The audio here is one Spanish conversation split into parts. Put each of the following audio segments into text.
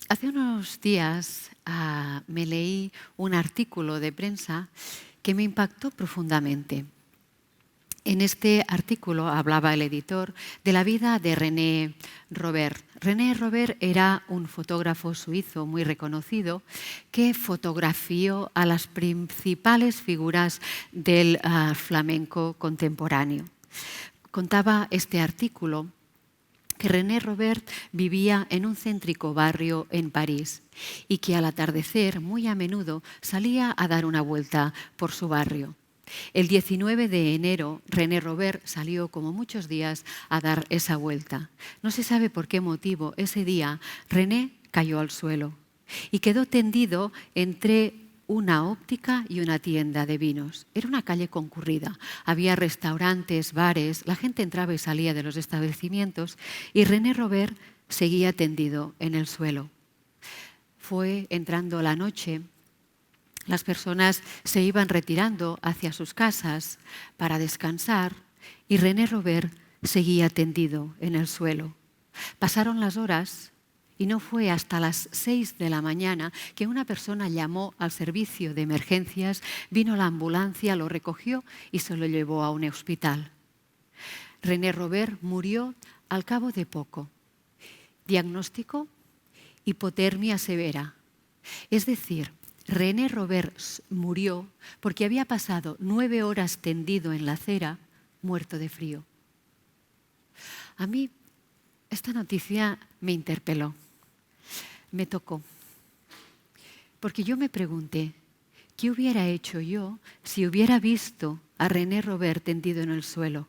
Hace unos días me leí un artículo de prensa que me impactó profundamente. En este artículo hablaba el editor de la vida de René Robert. René Robert era un fotógrafo suizo muy reconocido que fotografió a las principales figuras del flamenco contemporáneo. Contaba este artículo que René Robert vivía en un céntrico barrio en París y que al atardecer, muy a menudo, salía a dar una vuelta por su barrio. El 19 de enero, René Robert salió, como muchos días, a dar esa vuelta. No se sabe por qué motivo ese día René cayó al suelo y quedó tendido entre una óptica y una tienda de vinos. Era una calle concurrida. Había restaurantes, bares, la gente entraba y salía de los establecimientos y René Robert seguía tendido en el suelo. Fue entrando la noche. Las personas se iban retirando hacia sus casas para descansar y René Robert seguía tendido en el suelo. Pasaron las horas y no fue hasta las 6 de la mañana que una persona llamó al servicio de emergencias, vino la ambulancia, lo recogió y se lo llevó a un hospital. René Robert murió al cabo de poco. Diagnóstico: hipotermia severa. Es decir, René Robert murió porque había pasado 9 horas tendido en la acera, muerto de frío. A mí esta noticia me interpeló, me tocó, porque yo me pregunté, ¿qué hubiera hecho yo si hubiera visto a René Robert tendido en el suelo?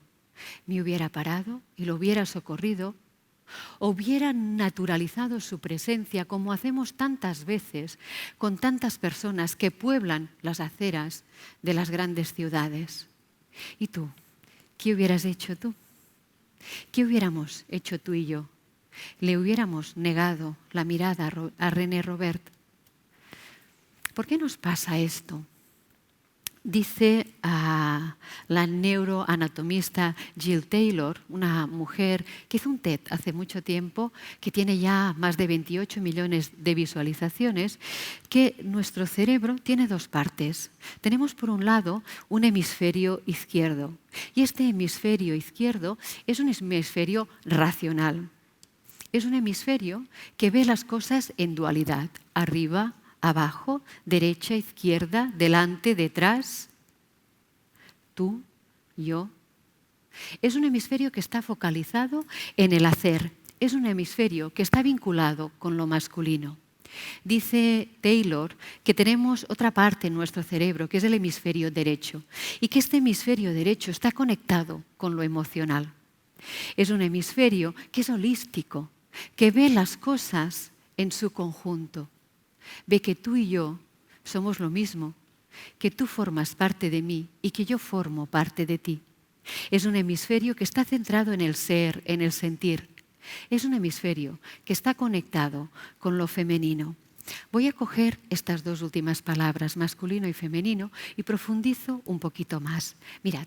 ¿Me hubiera parado y lo hubiera socorrido? ¿Hubiera naturalizado su presencia como hacemos tantas veces con tantas personas que pueblan las aceras de las grandes ciudades? ¿Y tú? ¿Qué hubieras hecho tú? ¿Qué hubiéramos hecho tú y yo? ¿Le hubiéramos negado la mirada a René Robert? ¿Por qué nos pasa esto? Dice la neuroanatomista Jill Taylor, una mujer que hizo un TED hace mucho tiempo, que tiene ya más de 28 millones de visualizaciones, que nuestro cerebro tiene dos partes. Tenemos por un lado un hemisferio izquierdo y este hemisferio izquierdo es un hemisferio racional. Es un hemisferio que ve las cosas en dualidad, arriba, abajo, derecha, izquierda, delante, detrás, tú, yo. Es un hemisferio que está focalizado en el hacer. Es un hemisferio que está vinculado con lo masculino. Dice Taylor que tenemos otra parte en nuestro cerebro, que es el hemisferio derecho, y que este hemisferio derecho está conectado con lo emocional. Es un hemisferio que es holístico, que ve las cosas en su conjunto. Ve que tú y yo somos lo mismo, que tú formas parte de mí y que yo formo parte de ti. Es un hemisferio que está centrado en el ser, en el sentir. Es un hemisferio que está conectado con lo femenino. Voy a coger estas dos últimas palabras, masculino y femenino, y profundizo un poquito más. Mirad.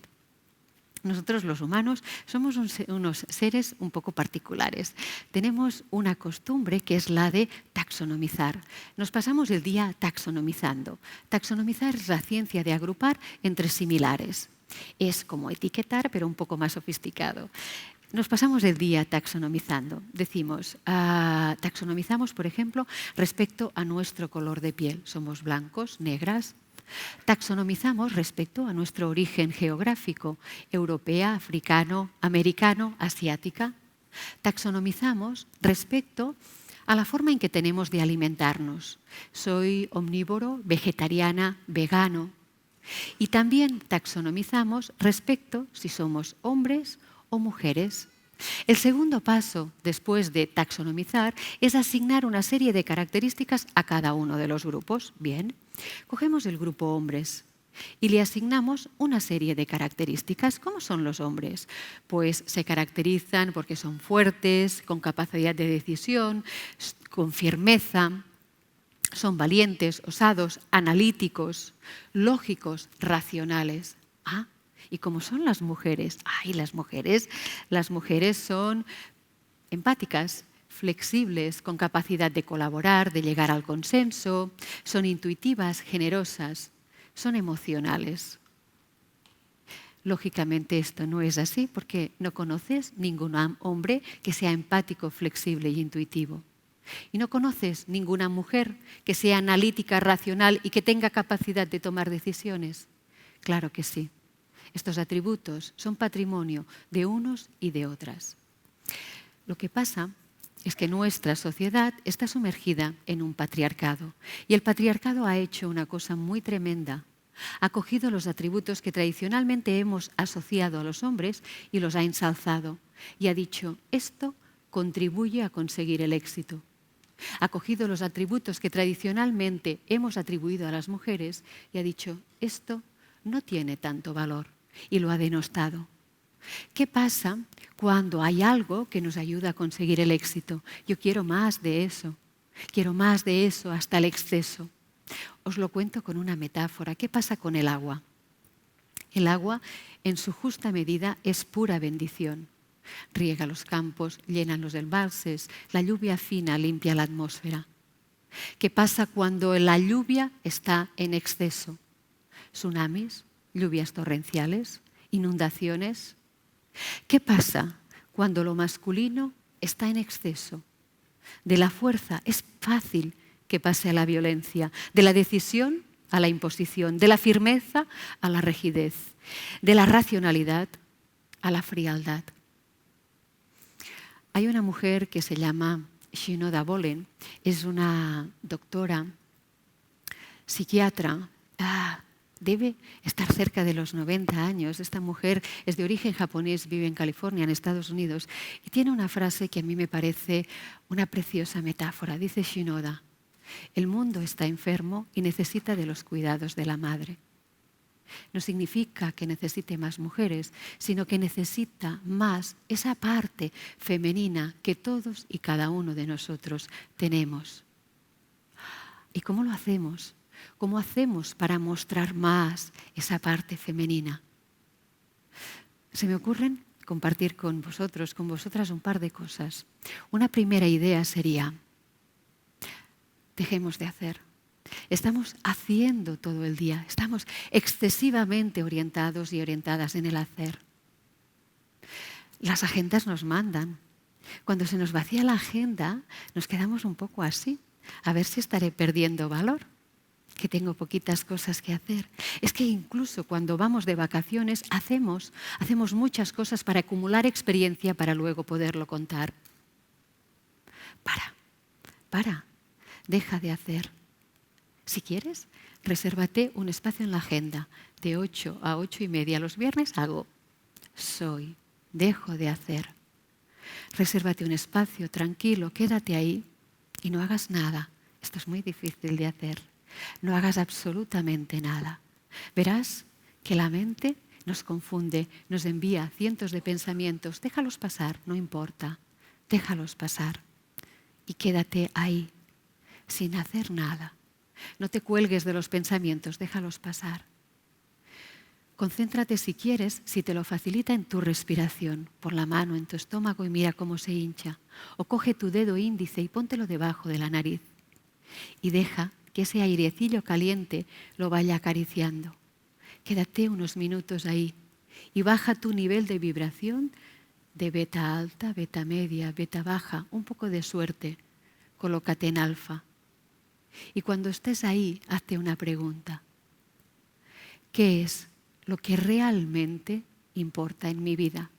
Nosotros los humanos somos unos seres un poco particulares. Tenemos una costumbre que es la de taxonomizar. Nos pasamos el día taxonomizando. Taxonomizar es la ciencia de agrupar entre similares. Es como etiquetar, pero un poco más sofisticado. Nos pasamos el día taxonomizando. Decimos, taxonomizamos, por ejemplo, respecto a nuestro color de piel. Somos blancos, negras. Taxonomizamos respecto a nuestro origen geográfico, europea, africano, americano, asiática. Taxonomizamos respecto a la forma en que tenemos de alimentarnos. Soy omnívoro, vegetariana, vegano. Y también taxonomizamos respecto si somos hombres o mujeres. El segundo paso, después de taxonomizar, es asignar una serie de características a cada uno de los grupos. Bien, cogemos el grupo hombres y le asignamos una serie de características. ¿Cómo son los hombres? Pues se caracterizan porque son fuertes, con capacidad de decisión, con firmeza, son valientes, osados, analíticos, lógicos, racionales. ¿Y cómo son las mujeres? Las mujeres son empáticas, flexibles, con capacidad de colaborar, de llegar al consenso, son intuitivas, generosas, son emocionales. Lógicamente esto no es así porque no conoces ningún hombre que sea empático, flexible y intuitivo. Y no conoces ninguna mujer que sea analítica, racional y que tenga capacidad de tomar decisiones. Claro que sí. Estos atributos son patrimonio de unos y de otras. Lo que pasa es que nuestra sociedad está sumergida en un patriarcado. Y el patriarcado ha hecho una cosa muy tremenda. Ha cogido los atributos que tradicionalmente hemos asociado a los hombres y los ha ensalzado. Y ha dicho, esto contribuye a conseguir el éxito. Ha cogido los atributos que tradicionalmente hemos atribuido a las mujeres y ha dicho, esto no tiene tanto valor. Y lo ha denostado. ¿Qué pasa cuando hay algo que nos ayuda a conseguir el éxito? Yo quiero más de eso. Quiero más de eso hasta el exceso. Os lo cuento con una metáfora. ¿Qué pasa con el agua? El agua, en su justa medida, es pura bendición. Riega los campos, llena los embalses, la lluvia fina limpia la atmósfera. ¿Qué pasa cuando la lluvia está en exceso? Tsunamis, lluvias torrenciales, inundaciones. ¿Qué pasa cuando lo masculino está en exceso? De la fuerza es fácil que pase a la violencia, de la decisión a la imposición, de la firmeza a la rigidez, de la racionalidad a la frialdad. Hay una mujer que se llama Shinoda Bolen, es una doctora, psiquiatra, debe estar cerca de los 90 años. Esta mujer es de origen japonés, vive en California, en Estados Unidos, y tiene una frase que a mí me parece una preciosa metáfora. Dice Shinoda, el mundo está enfermo y necesita de los cuidados de la madre. No significa que necesite más mujeres, sino que necesita más esa parte femenina que todos y cada uno de nosotros tenemos. ¿Y cómo lo hacemos? ¿Cómo hacemos para mostrar más esa parte femenina? Se me ocurren compartir con vosotros, con vosotras un par de cosas. Una primera idea sería, dejemos de hacer. Estamos haciendo todo el día, estamos excesivamente orientados y orientadas en el hacer. Las agendas nos mandan. Cuando se nos vacía la agenda, nos quedamos un poco así, a ver si estaré perdiendo valor, que tengo poquitas cosas que hacer. Es que incluso cuando vamos de vacaciones hacemos muchas cosas para acumular experiencia para luego poderlo contar. Para, deja de hacer. Si quieres, resérvate un espacio en la agenda. De 8 a 8:30 los viernes hago soy, dejo de hacer. Resérvate un espacio tranquilo, quédate ahí y no hagas nada. Esto es muy difícil de hacer. No hagas absolutamente nada. Verás que la mente nos confunde, nos envía cientos de pensamientos. Déjalos pasar, no importa. Déjalos pasar. Y quédate ahí, sin hacer nada. No te cuelgues de los pensamientos, déjalos pasar. Concéntrate si quieres, si te lo facilita, en tu respiración, por la mano, en tu estómago y mira cómo se hincha. O coge tu dedo índice y póntelo debajo de la nariz. Y deja que ese airecillo caliente lo vaya acariciando. Quédate unos minutos ahí y baja tu nivel de vibración de beta alta, beta media, beta baja, un poco de suerte. Colócate en alfa. Y cuando estés ahí, hazte una pregunta. ¿Qué es lo que realmente importa en mi vida?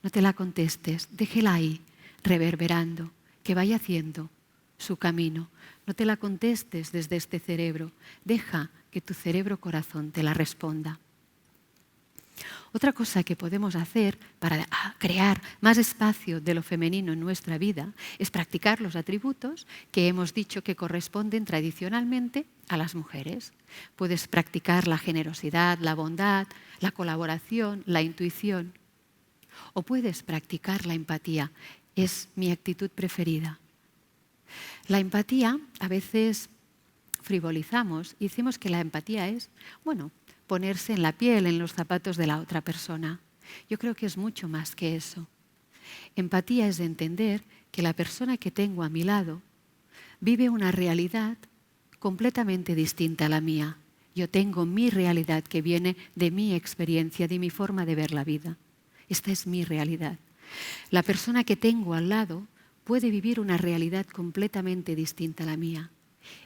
No te la contestes, déjela ahí, reverberando, que vaya haciendo su camino. No te la contestes desde este cerebro, deja que tu cerebro corazón te la responda. Otra cosa que podemos hacer para crear más espacio de lo femenino en nuestra vida es practicar los atributos que hemos dicho que corresponden tradicionalmente a las mujeres. Puedes practicar la generosidad, la bondad, la colaboración, la intuición. O puedes practicar la empatía. Es mi actitud preferida. La empatía, a veces frivolizamos y decimos que la empatía es, ponerse en la piel, en los zapatos de la otra persona. Yo creo que es mucho más que eso. Empatía es entender que la persona que tengo a mi lado vive una realidad completamente distinta a la mía. Yo tengo mi realidad que viene de mi experiencia, de mi forma de ver la vida. Esta es mi realidad. La persona que tengo al lado puede vivir una realidad completamente distinta a la mía.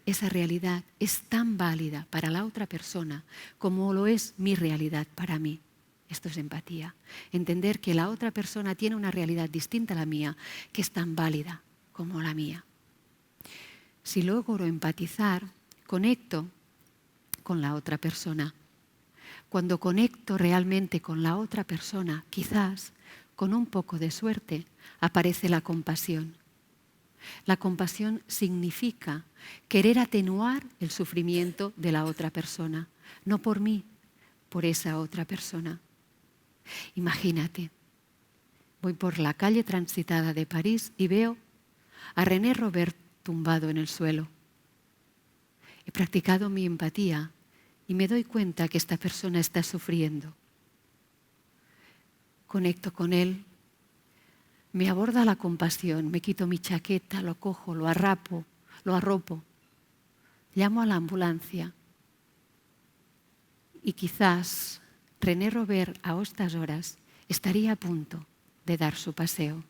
Esa realidad es tan válida para la otra persona como lo es mi realidad para mí. Esto es empatía. Entender que la otra persona tiene una realidad distinta a la mía, que es tan válida como la mía. Si logro empatizar, conecto con la otra persona. Cuando conecto realmente con la otra persona, quizás con un poco de suerte, aparece la compasión. La compasión significa querer atenuar el sufrimiento de la otra persona, no por mí, por esa otra persona. Imagínate, voy por la calle transitada de París y veo a René Robert tumbado en el suelo. He practicado mi empatía y me doy cuenta que esta persona está sufriendo. Conecto con él, me aborda la compasión, me quito mi chaqueta, lo cojo, lo arropo, llamo a la ambulancia y quizás René Robert a estas horas estaría a punto de dar su paseo.